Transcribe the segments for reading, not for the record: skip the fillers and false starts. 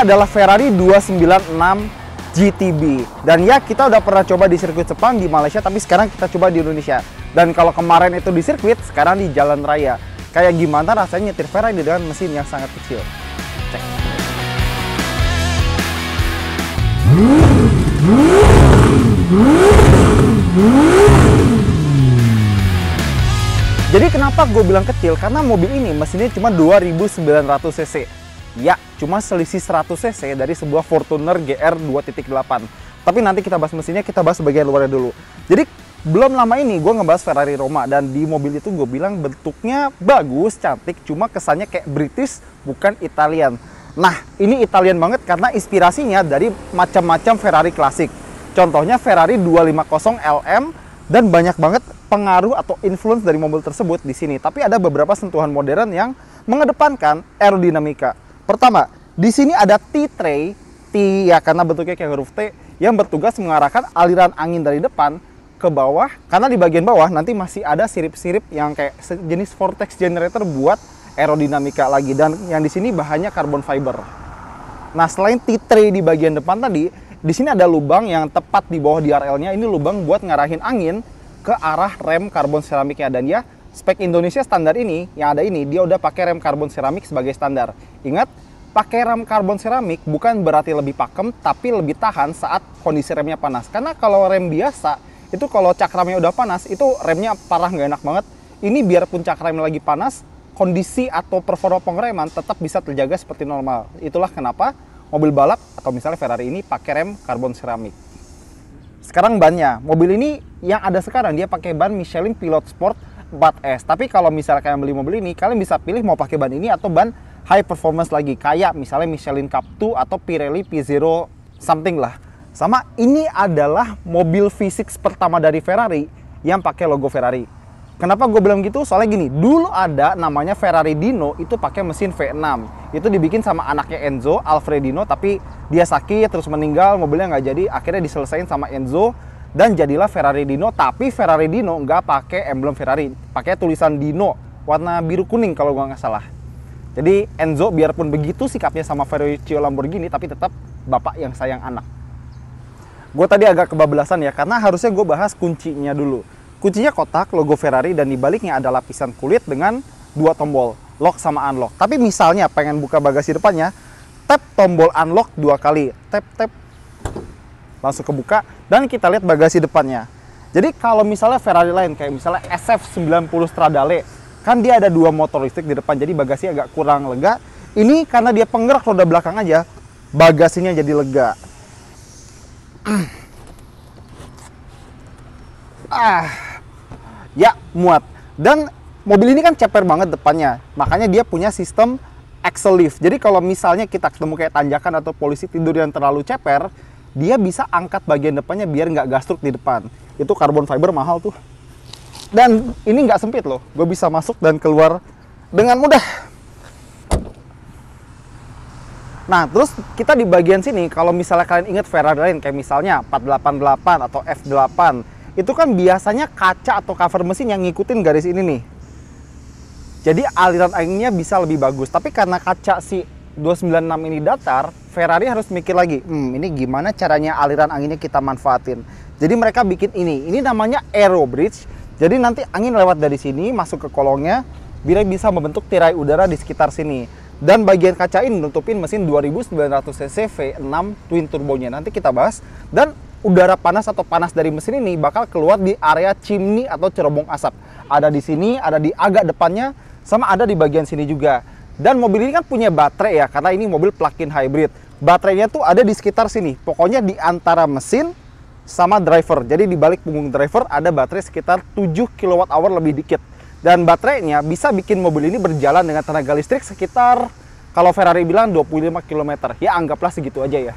adalah Ferrari 296 GTB. Dan ya, kita udah pernah coba di sirkuit Sepang, di Malaysia, tapi sekarang kita coba di Indonesia. Dan kalau kemarin itu di sirkuit, sekarang di jalan raya. Kayak gimana rasanya nyetir Ferrari dengan mesin yang sangat kecil? Cek. Jadi kenapa gue bilang kecil? Karena mobil ini mesinnya cuma 2900 cc. Ya, cuma selisih 100 cc dari sebuah Fortuner GR 2.8. Tapi nanti kita bahas mesinnya, kita bahas bagian luarnya dulu. Jadi belum lama ini gue ngebahas Ferrari Roma, dan di mobil itu gue bilang bentuknya bagus, cantik, cuma kesannya kayak British, bukan Italian. Nah, ini Italian banget karena inspirasinya dari macam-macam Ferrari klasik. Contohnya Ferrari 250 LM, dan banyak banget pengaruh atau influence dari mobil tersebut di sini. Tapi ada beberapa sentuhan modern yang mengedepankan aerodinamika. Pertama, di sini ada T-tray, T ya karena bentuknya kayak huruf T, yang bertugas mengarahkan aliran angin dari depan ke bawah. Karena di bagian bawah nanti masih ada sirip-sirip yang kayak jenis vortex generator buat aerodinamika lagi. Dan yang di sini bahannya carbon fiber. Nah, selain T-tray di bagian depan tadi, di sini ada lubang yang tepat di bawah DRL-nya. Ini lubang buat ngarahin angin ke arah rem karbon seramiknya. Dan ya, spek Indonesia standar ini, yang ada ini, dia udah pakai rem karbon seramik sebagai standar. Ingat, pakai rem karbon seramik bukan berarti lebih pakem, tapi lebih tahan saat kondisi remnya panas. Karena kalau rem biasa, itu kalau cakramnya udah panas, itu remnya parah nggak enak banget. Ini biarpun cakramnya lagi panas, kondisi atau performa pengereman tetap bisa terjaga seperti normal. Itulah kenapa mobil balap atau misalnya Ferrari ini pakai rem karbon seramik. Sekarang bannya, mobil ini yang ada sekarang dia pakai ban Michelin Pilot Sport 4S. Tapi kalau misalnya kalian beli mobil ini, kalian bisa pilih mau pakai ban ini atau ban high performance lagi, kayak misalnya Michelin Cup 2 atau Pirelli P0 something lah. Sama, ini adalah mobil V6 pertama dari Ferrari yang pakai logo Ferrari. Kenapa gue bilang gitu? Soalnya gini, dulu ada namanya Ferrari Dino, itu pakai mesin V6. Itu dibikin sama anaknya Enzo, Alfredino, tapi dia sakit terus meninggal, mobilnya nggak jadi, akhirnya diselesain sama Enzo, dan jadilah Ferrari Dino. Tapi Ferrari Dino nggak pakai emblem Ferrari, pakai tulisan Dino, warna biru kuning kalau gue nggak salah. Jadi Enzo biarpun begitu sikapnya sama Ferruccio Lamborghini, tapi tetap bapak yang sayang anak. Gue tadi agak kebablasan ya, karena harusnya gue bahas kuncinya dulu. Kuncinya kotak, logo Ferrari, dan di baliknya ada lapisan kulit dengan dua tombol, lock sama unlock. Tapi misalnya pengen buka bagasi depannya, tap tombol unlock 2 kali, tap, langsung kebuka, dan kita lihat bagasi depannya. Jadi kalau misalnya Ferrari lain, kayak misalnya SF90 Stradale, kan dia ada 2 motor listrik di depan, jadi bagasi agak kurang lega. Ini karena dia penggerak roda belakang aja, bagasinya jadi lega. Ya, muat. Dan mobil ini kan ceper banget depannya, makanya dia punya sistem axle lift. Jadi kalau misalnya kita ketemu kayak tanjakan atau polisi tidur yang terlalu ceper, dia bisa angkat bagian depannya biar nggak gastruk di depan. Itu carbon fiber mahal tuh. Dan ini nggak sempit loh, gue bisa masuk dan keluar dengan mudah. Nah, terus kita di bagian sini, kalau misalnya kalian ingat Ferrari lain, kayak misalnya 488 atau F8, itu kan biasanya kaca atau cover mesin yang ngikutin garis ini nih. Jadi aliran anginnya bisa lebih bagus. Tapi karena kaca si 296 ini datar, Ferrari harus mikir lagi, ini gimana caranya aliran anginnya kita manfaatin. Jadi mereka bikin ini. Ini namanya Aero Bridge. Jadi nanti angin lewat dari sini, masuk ke kolongnya, biar bisa membentuk tirai udara di sekitar sini. Dan bagian kaca ini nutupin mesin 2900 cc V6 twin turbonya. Nanti kita bahas. Dan udara panas atau panas dari mesin ini bakal keluar di area chimney atau cerobong asap. Ada di sini, ada di agak depannya, sama ada di bagian sini juga. Dan mobil ini kan punya baterai ya, karena ini mobil plug-in hybrid. Baterainya tuh ada di sekitar sini, pokoknya di antara mesin sama driver. Jadi di balik punggung driver ada baterai sekitar 7 kWh lebih dikit. Dan baterainya bisa bikin mobil ini berjalan dengan tenaga listrik sekitar, kalau Ferrari bilang 25 km. Ya anggaplah segitu aja ya.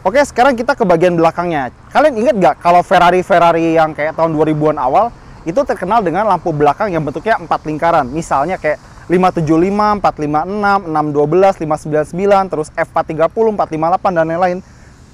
Oke, sekarang kita ke bagian belakangnya. Kalian ingat nggak kalau Ferrari yang kayak tahun 2000-an awal itu terkenal dengan lampu belakang yang bentuknya 4 lingkaran. Misalnya kayak 575, 456, 612, 599, terus F430, 458 dan lain-lain.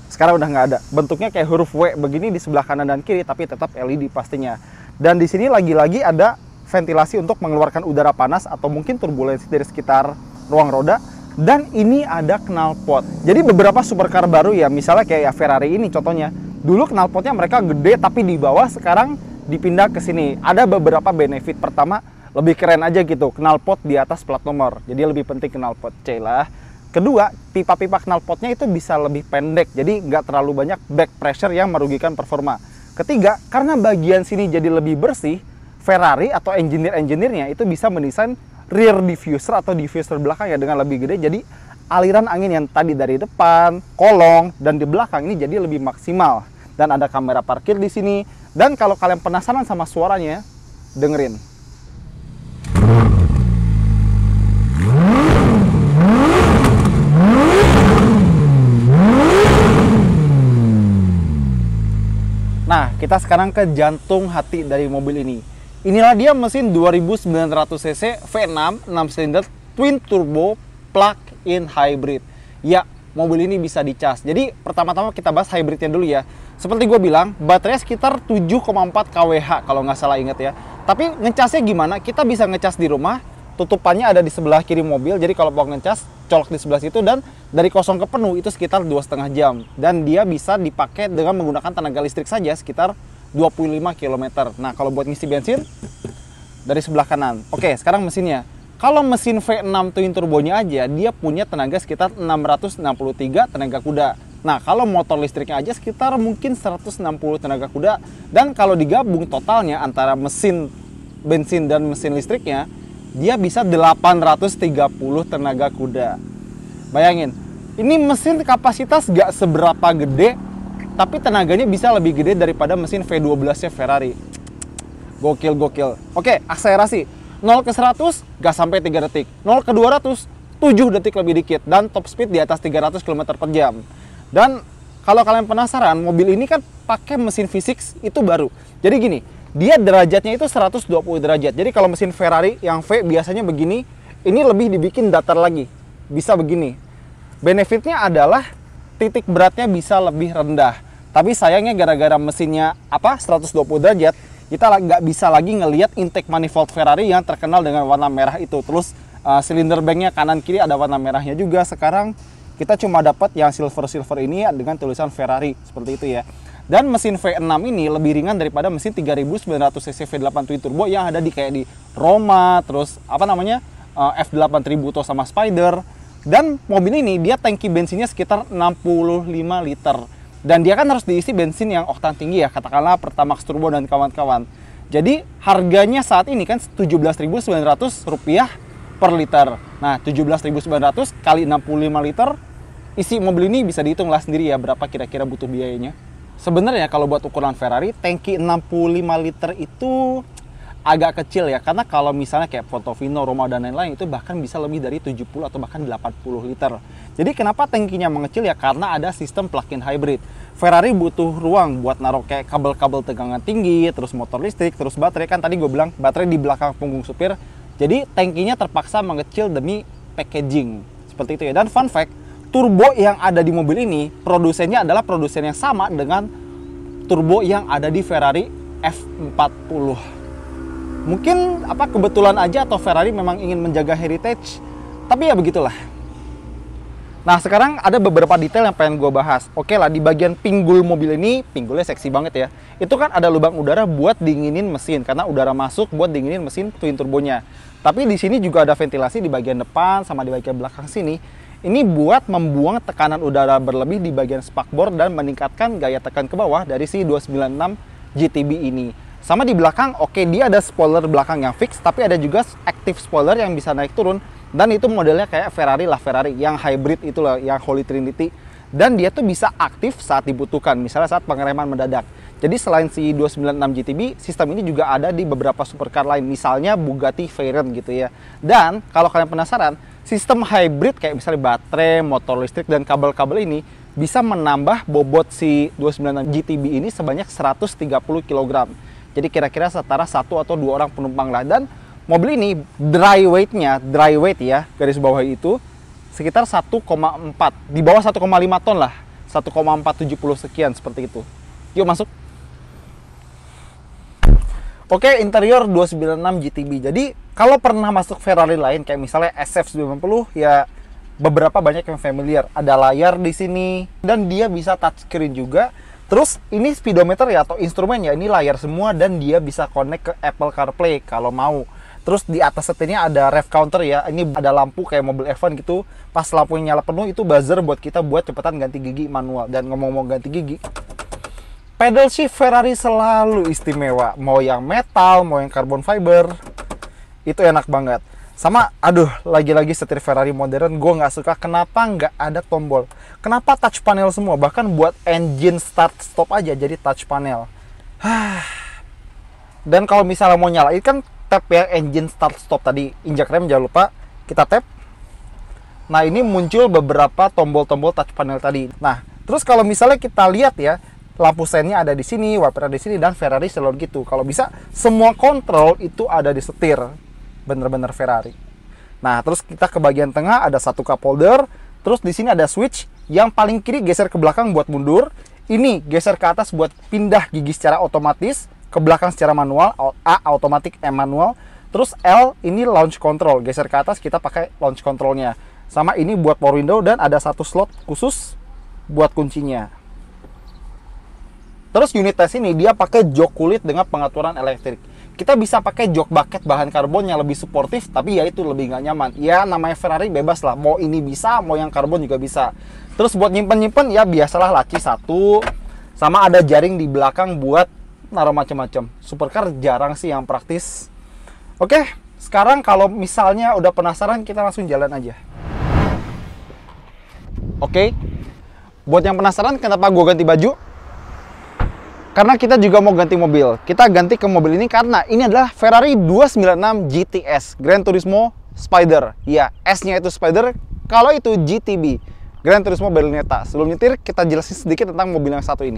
Sekarang udah nggak ada. Bentuknya kayak huruf W begini di sebelah kanan dan kiri, tapi tetap LED pastinya. Dan di sini lagi-lagi ada ventilasi untuk mengeluarkan udara panas atau mungkin turbulensi dari sekitar ruang roda. Dan ini ada knalpot. Jadi beberapa supercar baru ya, misalnya kayak ya Ferrari ini contohnya. Dulu knalpotnya mereka gede tapi di bawah, sekarang dipindah ke sini. Ada beberapa benefit. Pertama, lebih keren aja gitu, knalpot di atas plat nomor. Jadi lebih penting knalpot, lah. Kedua, pipa-pipa knalpotnya itu bisa lebih pendek. Jadi nggak terlalu banyak back pressure yang merugikan performa. Ketiga, karena bagian sini jadi lebih bersih, Ferrari atau engineer-engineernya itu bisa mendesain rear diffuser atau diffuser belakang ya dengan lebih gede, jadi aliran angin yang tadi dari depan, kolong, dan di belakang ini jadi lebih maksimal. Dan ada kamera parkir di sini. Dan kalau kalian penasaran sama suaranya, dengerin. Nah, kita sekarang ke jantung hati dari mobil ini. Inilah dia mesin 2900 cc V6 6 silinder twin turbo plug-in hybrid. Ya, mobil ini bisa dicas. Jadi pertama-tama kita bahas hybridnya dulu ya. Seperti gue bilang, baterainya sekitar 7,4 kWh kalau nggak salah ingat ya. Tapi ngecasnya gimana? Kita bisa ngecas di rumah. Tutupannya ada di sebelah kiri mobil. Jadi kalau mau ngecas, colok di sebelah situ. Dan dari kosong ke penuh itu sekitar 2,5 jam. Dan dia bisa dipakai dengan menggunakan tenaga listrik saja sekitar 25 km. Nah, kalau buat ngisi bensin dari sebelah kanan. Oke, sekarang mesinnya. Kalau mesin V6 twin turbonya aja, dia punya tenaga sekitar 663 tenaga kuda. Nah, kalau motor listriknya aja sekitar mungkin 160 tenaga kuda. Dan kalau digabung totalnya antara mesin bensin dan mesin listriknya, dia bisa 830 tenaga kuda. Bayangin, ini mesin kapasitas gak seberapa gede, tapi tenaganya bisa lebih gede daripada mesin V12-nya Ferrari. Gokil. Oke, akselerasi. 0 ke 100 gak sampai 3 detik. 0 ke 200, 7 detik lebih dikit. Dan top speed di atas 300 km per jam. Dan kalau kalian penasaran, mobil ini kan pakai mesin V6 itu baru. Jadi gini, dia derajatnya itu 120 derajat. Jadi kalau mesin Ferrari yang V biasanya begini, ini lebih dibikin datar lagi. Bisa begini. Benefitnya adalah titik beratnya bisa lebih rendah. Tapi sayangnya gara-gara mesinnya 120 derajat, kita nggak bisa lagi ngelihat intake manifold Ferrari yang terkenal dengan warna merah itu. Terus silinder banknya kanan kiri ada warna merahnya juga. Sekarang kita cuma dapat yang silver ini dengan tulisan Ferrari seperti itu ya. Dan mesin V6 ini lebih ringan daripada mesin 3900 cc V8 twin turbo yang ada di kayak di Roma, terus F8000 Tuo sama Spider. Dan mobil ini dia tangki bensinnya sekitar 65 liter. Dan dia kan harus diisi bensin yang oktan tinggi ya, katakanlah Pertamax Turbo dan kawan-kawan. Jadi harganya saat ini kan Rp17.900 per liter. Nah, 17.900 kali 65 liter, isi mobil ini bisa dihitung lah sendiri ya berapa kira-kira butuh biayanya. Sebenarnya kalau buat ukuran Ferrari, tangki 65 liter itu agak kecil ya, karena kalau misalnya kayak Portofino, Roma dan lain-lain itu bahkan bisa lebih dari 70 atau bahkan 80 liter. Jadi kenapa tangkinya mengecil ya? Karena ada sistem plug-in hybrid. Ferrari butuh ruang buat naruh kayak kabel-kabel tegangan tinggi, terus motor listrik, terus baterai. Kan tadi gue bilang baterai di belakang punggung supir. Jadi tangkinya terpaksa mengecil demi packaging. Seperti itu ya. Dan fun fact, turbo yang ada di mobil ini, produsennya adalah produsen yang sama dengan turbo yang ada di Ferrari F40. Mungkin kebetulan aja atau Ferrari memang ingin menjaga heritage, tapi ya begitulah. Nah, sekarang ada beberapa detail yang pengen gue bahas. Oke lah, di bagian pinggul mobil ini, pinggulnya seksi banget ya. Itu kan ada lubang udara buat dinginin mesin, karena udara masuk buat dinginin mesin twin turbonya. Tapi di sini juga ada ventilasi di bagian depan sama di bagian belakang sini. Ini buat membuang tekanan udara berlebih di bagian spakbor dan meningkatkan gaya tekan ke bawah dari si 296 GTB ini. Sama di belakang, oke, dia ada spoiler belakang yang fix, tapi ada juga active spoiler yang bisa naik turun. Dan itu modelnya kayak Ferrari yang hybrid itulah, yang Holy Trinity. Dan dia tuh bisa aktif saat dibutuhkan, misalnya saat pengereman mendadak. Jadi selain si 296 GTB, sistem ini juga ada di beberapa supercar lain, misalnya Bugatti Veyron gitu ya. Dan kalau kalian penasaran, sistem hybrid kayak misalnya baterai, motor listrik, dan kabel-kabel ini bisa menambah bobot si 296 GTB ini sebanyak 130 kg. Jadi kira-kira setara 1 atau 2 orang penumpang lah. Dan mobil ini dry weight ya, garis bawah itu sekitar 1,4, di bawah 1,5 ton lah, 1,470 sekian seperti itu. Yuk masuk. Oke, interior 296 GTB. Jadi kalau pernah masuk Ferrari lain kayak misalnya SF90 ya, beberapa banyak yang familiar. Ada layar di sini dan dia bisa touchscreen juga. Terus ini speedometer ya atau instrumen ya, ini layar semua dan dia bisa connect ke Apple CarPlay kalau mau. Terus di atas setirnya ada rev counter ya. Ini ada lampu kayak mobil F1 gitu. Pas lampunya nyala penuh itu buzzer buat kita buat cepetan ganti gigi manual. Dan ngomong-ngomong ganti gigi, pedal shift Ferrari selalu istimewa. Mau yang metal, mau yang carbon fiber, itu enak banget. Sama, aduh, lagi-lagi setir Ferrari modern, gue nggak suka kenapa nggak ada tombol. Kenapa touch panel semua? Bahkan buat engine start stop aja jadi touch panel. Dan kalau misalnya mau nyalain kan tap ya engine start stop tadi, injak rem jangan lupa kita tap. Nah ini muncul beberapa tombol-tombol touch panel tadi. Nah terus kalau misalnya kita lihat ya, lampu sennya ada di sini, wiper ada di sini, dan Ferrari selalu gitu. Kalau bisa semua kontrol itu ada di setir, bener-bener Ferrari. Nah terus kita ke bagian tengah ada satu cup holder. Terus di sini ada switch, yang paling kiri geser ke belakang buat mundur. Ini geser ke atas buat pindah gigi secara otomatis. Ke belakang secara manual, A automatic, M manual. Terus L ini launch control, geser ke atas kita pakai launch controlnya. Sama ini buat power window dan ada satu slot khusus buat kuncinya. Terus unit tes ini dia pakai jok kulit dengan pengaturan elektrik. Kita bisa pakai jok bucket bahan karbon yang lebih suportif, tapi ya itu lebih nggak nyaman. Ya namanya Ferrari bebas lah, mau ini bisa, mau yang karbon juga bisa. Terus buat nyimpen ya biasalah laci satu, sama ada jaring di belakang buat naruh macam-macam. Supercar jarang sih yang praktis. Oke, sekarang kalau misalnya udah penasaran, kita langsung jalan aja. Oke, buat yang penasaran kenapa gue ganti baju? Karena kita juga mau ganti mobil. Kita ganti ke mobil ini karena ini adalah Ferrari 296 GTS Gran Turismo Spider. Ya, S-nya itu Spider, kalau itu GTB Gran Turismo Berlinetta. Sebelum nyetir, kita jelasin sedikit tentang mobil yang satu ini.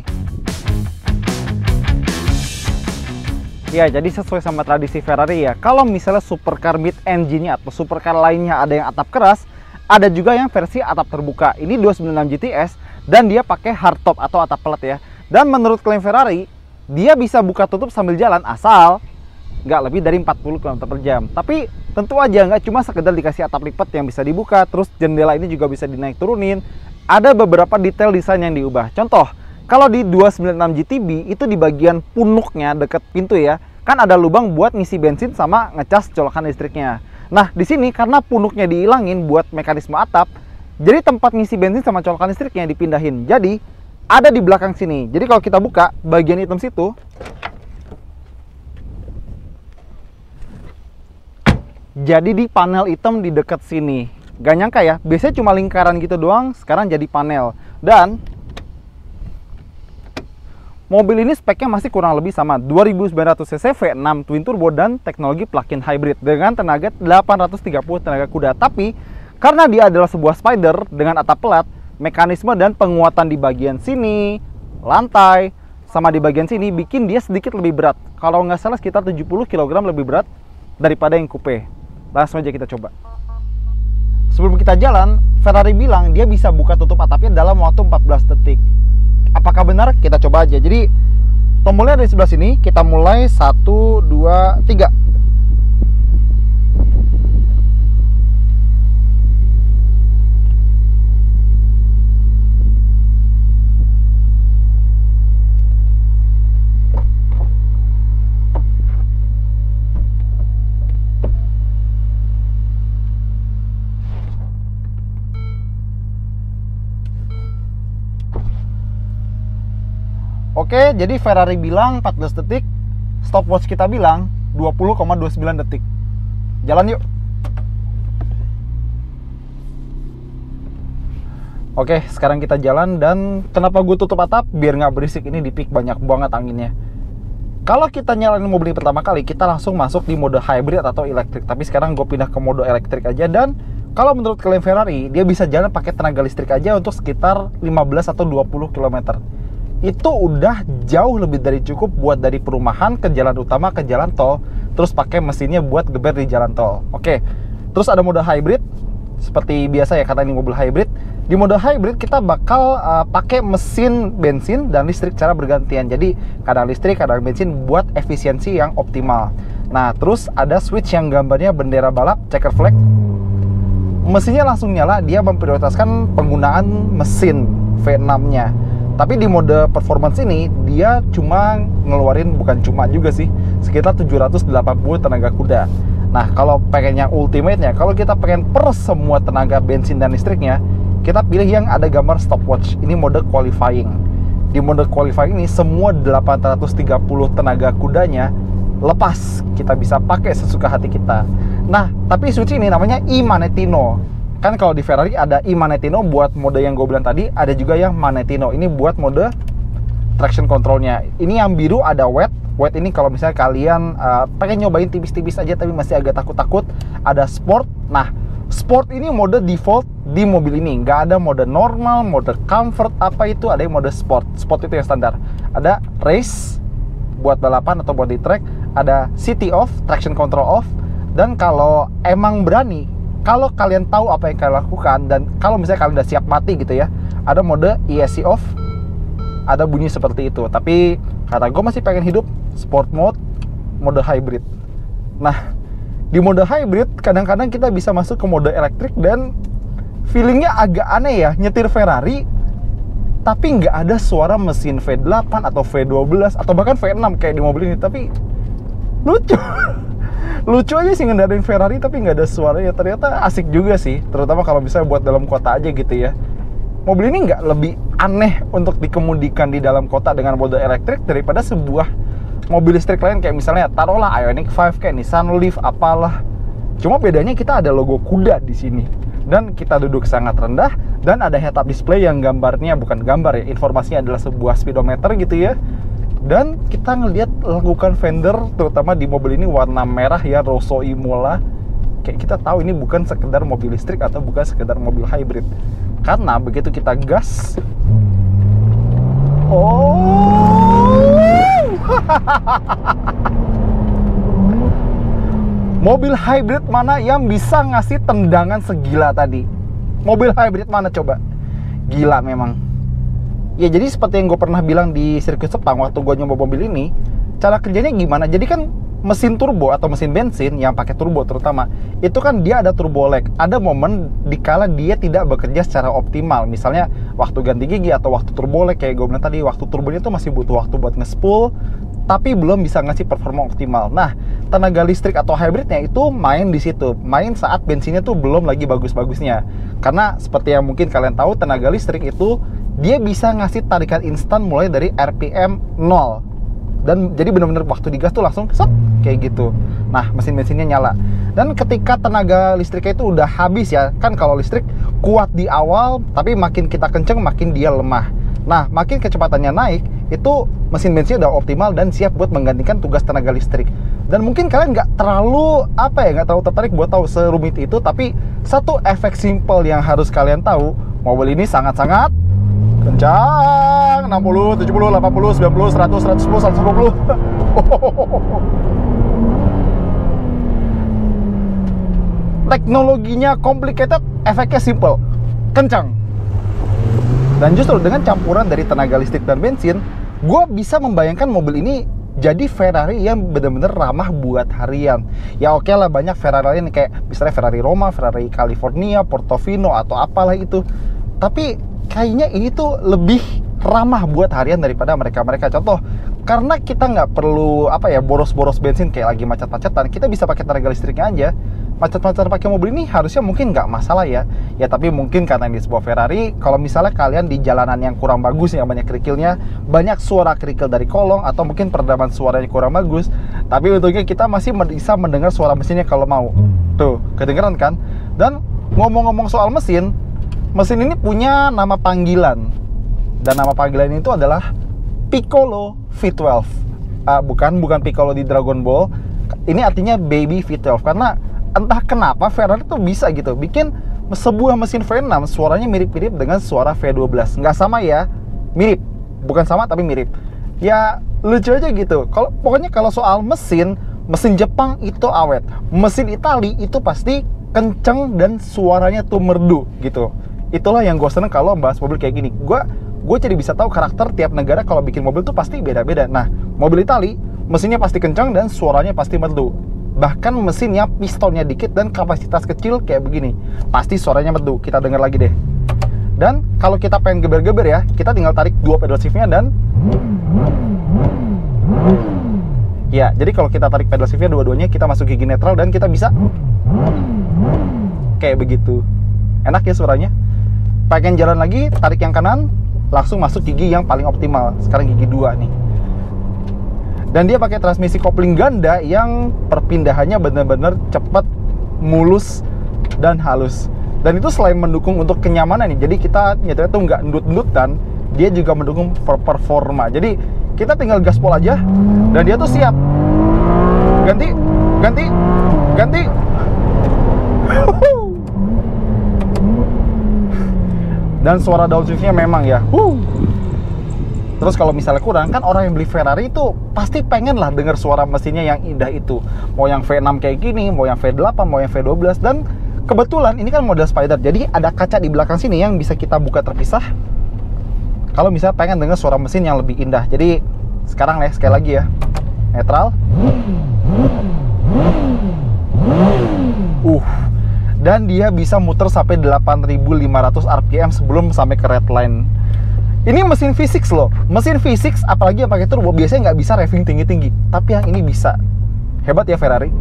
Ya, jadi sesuai sama tradisi Ferrari ya, kalau misalnya supercar mid engine-nya atau supercar lainnya ada yang atap keras, ada juga yang versi atap terbuka. Ini 296 GTS dan dia pakai hardtop atau atap pelat ya. Dan menurut klaim Ferrari, dia bisa buka tutup sambil jalan asal nggak lebih dari 40 km per jam. Tapi tentu aja nggak cuma sekedar dikasih atap lipat yang bisa dibuka, terus jendela ini juga bisa dinaik turunin. Ada beberapa detail desain yang diubah. Contoh, kalau di 296 GTB itu di bagian punuknya dekat pintu ya, kan ada lubang buat ngisi bensin sama ngecas colokan listriknya. Nah, di sini karena punuknya dihilangin buat mekanisme atap, jadi tempat ngisi bensin sama colokan listriknya dipindahin. Jadi, ada di belakang sini. Jadi kalau kita buka bagian hitam situ, jadi di panel hitam di dekat sini. Gak nyangka ya, biasanya cuma lingkaran gitu doang, sekarang jadi panel. Dan mobil ini speknya masih kurang lebih sama, 2900 cc V6 twin turbo dan teknologi plug-in hybrid dengan tenaga 830 tenaga kuda. Tapi karena dia adalah sebuah Spider dengan atap pelat, mekanisme dan penguatan di bagian sini, lantai, sama di bagian sini bikin dia sedikit lebih berat. Kalau nggak salah sekitar 70 kg lebih berat daripada yang coupe. Langsung aja kita coba. Sebelum kita jalan, Ferrari bilang dia bisa buka tutup atapnya dalam waktu 14 detik. Apakah benar? Kita coba aja. Jadi tombolnya ada di sebelah sini. Kita mulai 1, 2, 3. Oke, jadi Ferrari bilang 14 detik, stopwatch kita bilang 20,29 detik. Jalan yuk. Oke, sekarang kita jalan. Dan kenapa gue tutup atap? Biar nggak berisik, ini di peak banyak banget anginnya. Kalau kita nyalain mobil ini pertama kali, kita langsung masuk di mode hybrid atau elektrik. Tapi sekarang gue pindah ke mode elektrik aja. Dan kalau menurut klaim Ferrari, dia bisa jalan pakai tenaga listrik aja untuk sekitar 15 atau 20 km. Itu udah jauh lebih dari cukup buat dari perumahan ke jalan utama ke jalan tol, terus pakai mesinnya buat geber di jalan tol. Oke, terus ada mode hybrid. Seperti biasa ya, karena ini mobil hybrid. Di mode hybrid kita bakal pakai mesin bensin dan listrik secara bergantian. Jadi kadang listrik, kadang bensin buat efisiensi yang optimal. Nah, terus ada switch yang gambarnya bendera balap, checker flag. mesinnya langsung nyala, dia memprioritaskan penggunaan mesin V6-nya. Tapi di mode performance ini, dia cuma ngeluarin, bukan cuma juga sih, sekitar 780 tenaga kuda. Nah, kalau pengen yang ultimate-nya, kalau kita pengen per semua tenaga bensin dan listriknya, kita pilih yang ada gambar stopwatch. Ini mode qualifying. Di mode qualifying ini, semua 830 tenaga kudanya lepas. Kita bisa pakai sesuka hati kita. Nah, tapi switch ini namanya i-Manettino. Kan kalau di Ferrari ada i-Manettino buat mode yang gue bilang tadi, ada juga yang Manettino. Ini buat mode traction controlnya. Ini yang biru ada wet. Wet ini kalau misalnya kalian pengen nyobain tipis-tipis aja tapi masih agak takut-takut, ada sport. Nah, sport ini mode default di mobil ini. Nggak ada mode normal, mode comfort, apa itu, ada yang mode sport. Sport itu yang standar. Ada race buat balapan atau buat di track. Ada city off, traction control off. Dan kalau emang berani, kalau kalian tahu apa yang kalian lakukan, dan kalau misalnya kalian udah siap mati gitu ya, ada mode ESC off, ada bunyi seperti itu. Tapi kata gue masih pengen hidup sport mode hybrid. Nah, di mode hybrid kadang-kadang kita bisa masuk ke mode elektrik dan feelingnya agak aneh ya, nyetir Ferrari tapi nggak ada suara mesin V8 atau V12 atau bahkan V6 kayak di mobil ini. Tapi lucu. Lucu aja sih ngendarin Ferrari tapi nggak ada suaranya. Ternyata asik juga sih, terutama kalau misalnya buat dalam kota aja gitu ya. Mobil ini nggak lebih aneh untuk dikemudikan di dalam kota dengan mode elektrik daripada sebuah mobil listrik lain, kayak misalnya taruhlah Ioniq 5 kayak Nissan Leaf apalah. Cuma bedanya kita ada logo kuda di sini dan kita duduk sangat rendah dan ada head up display yang gambarnya bukan gambar ya, informasinya adalah sebuah speedometer gitu ya. Dan kita ngelihat lakukan fender terutama di mobil ini warna merah ya, Rosso Imola. Kayak kita tahu ini bukan sekedar mobil listrik atau bukan sekedar mobil hybrid. Karena begitu kita gas, mobil hybrid mana yang bisa ngasih tendangan segila tadi? Mobil hybrid mana coba? Gila memang. Ya jadi seperti yang gue pernah bilang di sirkuit Sepang waktu gue nyoba mobil ini, cara kerjanya gimana? Jadi kan mesin turbo atau mesin bensin yang pakai turbo terutama, itu kan dia ada turbo lag. Ada momen dikala dia tidak bekerja secara optimal. Misalnya waktu ganti gigi atau waktu turbo lag kayak gue bilang tadi, waktu turbonya itu masih butuh waktu buat nge-spool, tapi belum bisa ngasih performa optimal. Nah, tenaga listrik atau hybridnya itu main di situ. Main saat bensinnya tuh belum lagi bagus-bagusnya. Karena seperti yang mungkin kalian tahu, tenaga listrik itu dia bisa ngasih tarikan instan mulai dari RPM 0. Dan jadi benar-benar waktu digas tuh langsung set, kayak gitu. Nah, mesin bensinnya nyala. Dan ketika tenaga listriknya itu udah habis ya, kan kalau listrik kuat di awal, tapi makin kita kenceng makin dia lemah. Nah, makin kecepatannya naik, itu mesin bensinnya udah optimal dan siap buat menggantikan tugas tenaga listrik. Dan mungkin kalian nggak terlalu nggak terlalu tertarik buat tahu serumit itu, tapi satu efek simple yang harus kalian tahu, mobil ini sangat-sangat kencang. 60, 70, 80, 90, 100, 110, 120. Teknologinya complicated, efeknya simple, kencang. Dan justru dengan campuran dari tenaga listrik dan bensin, gue bisa membayangkan mobil ini jadi Ferrari yang benar-benar ramah buat harian. Ya oke lah, banyak Ferrari lain kayak misalnya Ferrari Roma, Ferrari California, Portofino atau apalah itu. Tapi kayaknya ini tuh lebih ramah buat harian daripada mereka-mereka. Contoh, karena kita nggak perlu boros-boros bensin kayak lagi macet-macetan, kita bisa pakai tenaga listriknya aja. Macet-macet pakai mobil ini harusnya mungkin nggak masalah ya. Ya tapi mungkin karena ini sebuah Ferrari, kalau misalnya kalian di jalanan yang kurang bagus yang banyak kerikilnya, banyak suara kerikil dari kolong atau mungkin peredaman suaranya kurang bagus, tapi untungnya kita masih bisa mendengar suara mesinnya kalau mau. Tuh, kedengeran kan? Dan ngomong-ngomong soal mesin ini punya nama panggilan. Dan nama panggilan itu adalah Piccolo V12. Bukan Piccolo di Dragon Ball. Ini artinya baby V12 karena entah kenapa Ferrari tuh bisa gitu bikin sebuah mesin V6 suaranya mirip-mirip dengan suara V12. Nggak sama ya, mirip. Bukan sama tapi mirip. Ya lucu aja gitu. Pokoknya kalau soal mesin Jepang itu awet. Mesin Itali itu pasti kenceng dan suaranya tuh merdu gitu. Itulah yang gue seneng kalau bahas mobil kayak gini. Gue jadi bisa tahu karakter tiap negara kalau bikin mobil tuh pasti beda-beda. Nah, mobil Itali mesinnya pasti kencang dan suaranya pasti merdu. bahkan mesinnya pistonnya dikit dan kapasitas kecil kayak begini, pasti suaranya merdu. Kita dengar lagi deh. Dan kalau kita pengen geber-geber ya, kita tinggal tarik dua pedal shiftnya dan ya, jadi kalau kita tarik pedal shiftnya dua-duanya, kita masuk gigi netral dan kita bisa kayak begitu. Enak ya suaranya. Pengen jalan lagi, tarik yang kanan, langsung masuk gigi yang paling optimal. Sekarang gigi 2 nih. Dan dia pakai transmisi kopling ganda yang perpindahannya benar-benar cepat, mulus, dan halus. Dan itu selain mendukung untuk kenyamanan nih, jadi kita nyetirnya tuh nggak endut-endutan, dia juga mendukung performa. Jadi kita tinggal gaspol aja, dan dia tuh siap. Ganti, ganti, ganti. Dan suara downshiftnya memang ya. Terus kalau misalnya kurang, kan orang yang beli Ferrari itu pasti pengen lah dengar suara mesinnya yang indah itu. Mau yang V6 kayak gini, mau yang V8, mau yang V12. Dan kebetulan ini kan model Spider, jadi ada kaca di belakang sini yang bisa kita buka terpisah. Kalau misalnya pengen dengar suara mesin yang lebih indah. Jadi sekarang nih, sekali lagi ya, netral. Dan dia bisa muter sampai 8.500 RPM sebelum sampai ke red line. Ini mesin V6 loh. Mesin V6 apalagi yang pakai turbo biasanya nggak bisa revving tinggi-tinggi, tapi yang ini bisa. Hebat ya Ferrari.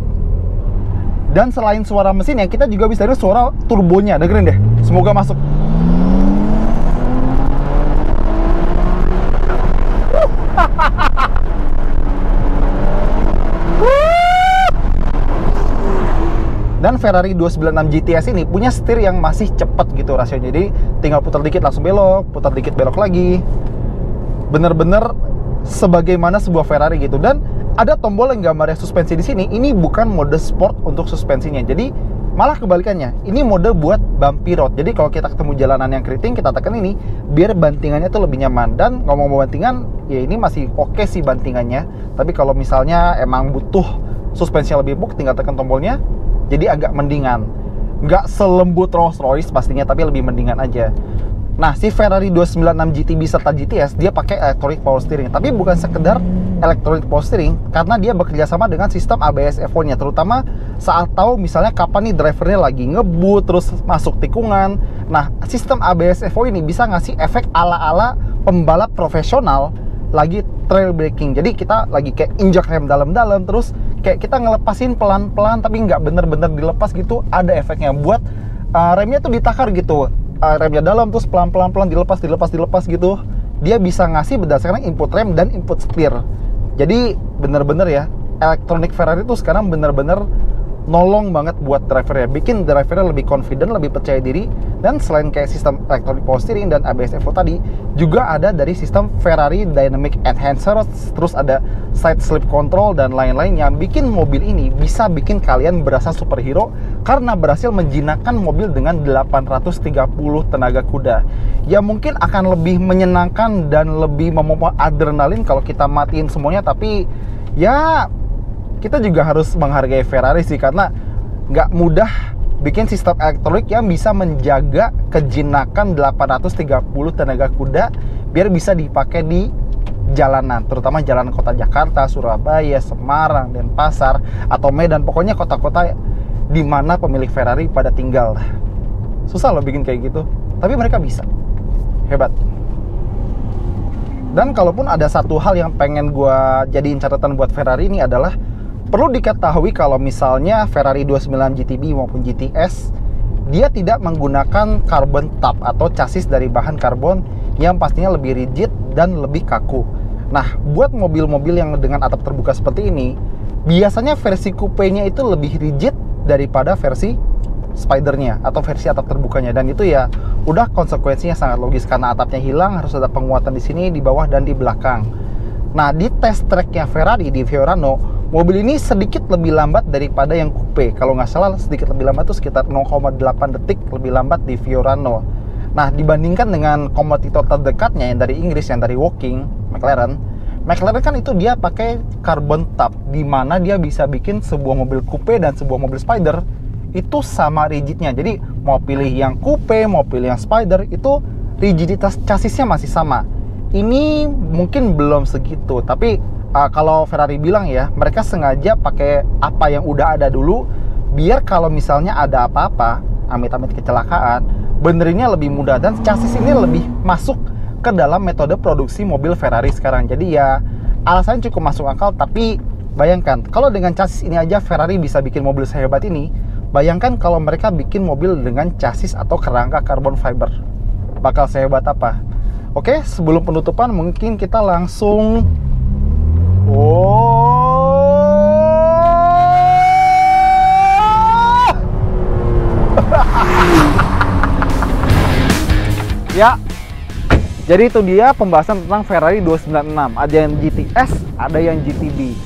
Dan selain suara mesinnya, kita juga bisa dengar suara turbonya. Dengerin deh. Semoga masuk. Dan Ferrari 296 GTS ini punya setir yang masih cepat gitu rasionya. Jadi tinggal putar dikit langsung belok, putar dikit belok lagi. Bener-bener sebagaimana sebuah Ferrari gitu. Dan ada tombol yang gambarnya suspensi di sini. Ini bukan mode sport untuk suspensinya. Jadi malah kebalikannya. Ini mode buat bumpy road. Jadi kalau kita ketemu jalanan yang keriting, kita tekan ini biar bantingannya tuh lebih nyaman. Dan ngomong-ngomong bantingan, ya ini masih oke sih bantingannya. Tapi kalau misalnya emang butuh suspensi yang lebih empuk, tinggal tekan tombolnya. Jadi agak mendingan. Nggak selembut Rolls Royce pastinya, tapi lebih mendingan aja. Nah, si Ferrari 296 GTB serta GTS, dia pakai electronic power steering. Tapi bukan sekedar electronic power steering, karena dia bekerja sama dengan sistem ABS FO-nya. Terutama saat tahu misalnya kapan nih drivernya lagi ngebut, terus masuk tikungan. Nah, sistem ABS FO ini bisa ngasih efek ala-ala pembalap profesional lagi trail braking. Jadi kita lagi kayak injak rem dalam-dalam, terus kayak kita ngelepasin pelan-pelan tapi nggak bener-bener dilepas gitu, ada efeknya buat remnya tuh ditakar gitu, remnya dalam terus pelan-pelan dilepas gitu. Dia bisa ngasih berdasarkan input rem dan input setir. Jadi bener-bener ya, elektronik Ferrari tuh sekarang bener-bener nolong banget buat drivernya, bikin drivernya lebih confident, lebih percaya diri. Dan selain kayak sistem electronic power steering dan ABS FO tadi, juga ada dari sistem Ferrari Dynamic Enhancer, terus ada side slip control dan lain-lain yang bikin mobil ini bisa bikin kalian berasa superhero karena berhasil menjinakkan mobil dengan 830 tenaga kuda. Ya mungkin akan lebih menyenangkan dan lebih memompa adrenalin kalau kita matiin semuanya, tapi ya kita juga harus menghargai Ferrari sih, karena nggak mudah bikin sistem elektronik yang bisa menjaga kejinakan 830 tenaga kuda biar bisa dipakai di jalanan, terutama jalan kota Jakarta, Surabaya, Semarang, Denpasar, atau Medan. Pokoknya kota-kota di mana pemilik Ferrari pada tinggal. Susah loh bikin kayak gitu, tapi mereka bisa. Hebat. Dan kalaupun ada satu hal yang pengen gue jadiin catatan buat Ferrari ini adalah perlu diketahui kalau misalnya Ferrari 296 GTB maupun GTS, dia tidak menggunakan carbon top atau chassis dari bahan karbon yang pastinya lebih rigid dan lebih kaku. Nah, buat mobil-mobil yang dengan atap terbuka seperti ini, biasanya versi coupe-nya itu lebih rigid daripada versi Spider-nya atau versi atap terbukanya. Dan itu ya udah konsekuensinya sangat logis, karena atapnya hilang, harus ada penguatan di sini, di bawah, dan di belakang. Nah, di test tracknya Ferrari di Fiorano, mobil ini sedikit lebih lambat daripada yang coupe. Kalau nggak salah sedikit lebih lambat itu sekitar 0,8 detik lebih lambat di Fiorano. Nah, dibandingkan dengan kompetitor terdekatnya yang dari Inggris, yang dari Woking, McLaren kan itu dia pakai carbon top, di mana dia bisa bikin sebuah mobil coupe dan sebuah mobil Spider itu sama rigidnya. Jadi mau pilih yang coupe, mau pilih yang Spider, itu rigiditas chassisnya masih sama. Ini mungkin belum segitu, tapi kalau Ferrari bilang ya, mereka sengaja pakai apa yang udah ada dulu, biar kalau misalnya ada apa-apa, amit-amit kecelakaan, benerinnya lebih mudah, dan chassis ini lebih masuk ke dalam metode produksi mobil Ferrari sekarang. Jadi ya alasannya cukup masuk akal. Tapi bayangkan kalau dengan chassis ini aja Ferrari bisa bikin mobil sehebat ini, bayangkan kalau mereka bikin mobil dengan chassis atau kerangka carbon fiber, bakal sehebat apa. Oke, sebelum penutupan mungkin kita langsung ya, jadi itu dia pembahasan tentang Ferrari 296. Ada yang GTS, ada yang GTB.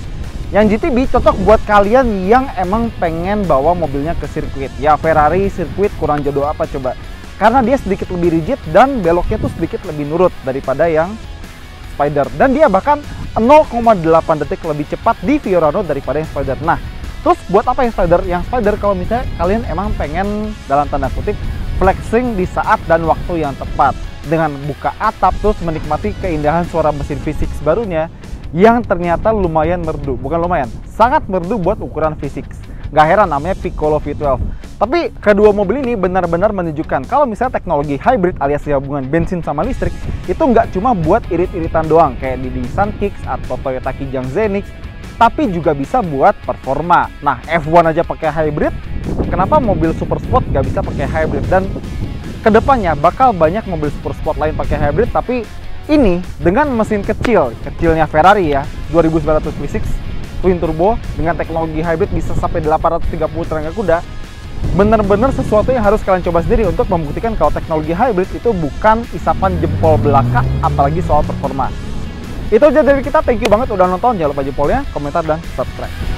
Yang GTB cocok buat kalian yang emang pengen bawa mobilnya ke sirkuit. Ya, Ferrari sirkuit kurang jodoh apa coba? Karena dia sedikit lebih rigid dan beloknya tuh sedikit lebih nurut daripada yang Spider. Dan dia bahkan 0,8 detik lebih cepat di Fiorano daripada yang Spider. Nah, terus buat apa yang Spider? Yang Spider kalau misalnya kalian emang pengen dalam tanda kutip flexing di saat dan waktu yang tepat, dengan buka atap terus menikmati keindahan suara mesin V6 barunya yang ternyata lumayan merdu. Bukan lumayan, sangat merdu buat ukuran V6. Gak heran namanya Piccolo V12. Tapi kedua mobil ini benar-benar menunjukkan kalau misalnya teknologi hybrid alias gabungan bensin sama listrik itu nggak cuma buat irit-iritan doang kayak di Nissan Kicks atau Toyota Kijang Zenix, tapi juga bisa buat performa. Nah, F1 aja pakai hybrid, kenapa mobil super sport nggak bisa pakai hybrid? Dan kedepannya bakal banyak mobil super sport lain pakai hybrid, tapi ini dengan mesin kecilnya Ferrari ya, 2900 V6 twin turbo dengan teknologi hybrid bisa sampai 830 tenaga kuda. Bener-bener sesuatu yang harus kalian coba sendiri untuk membuktikan kalau teknologi hybrid itu bukan isapan jempol belaka, apalagi soal performa. Itu aja dari kita, thank you banget udah nonton, jangan lupa jempolnya, komentar, dan subscribe.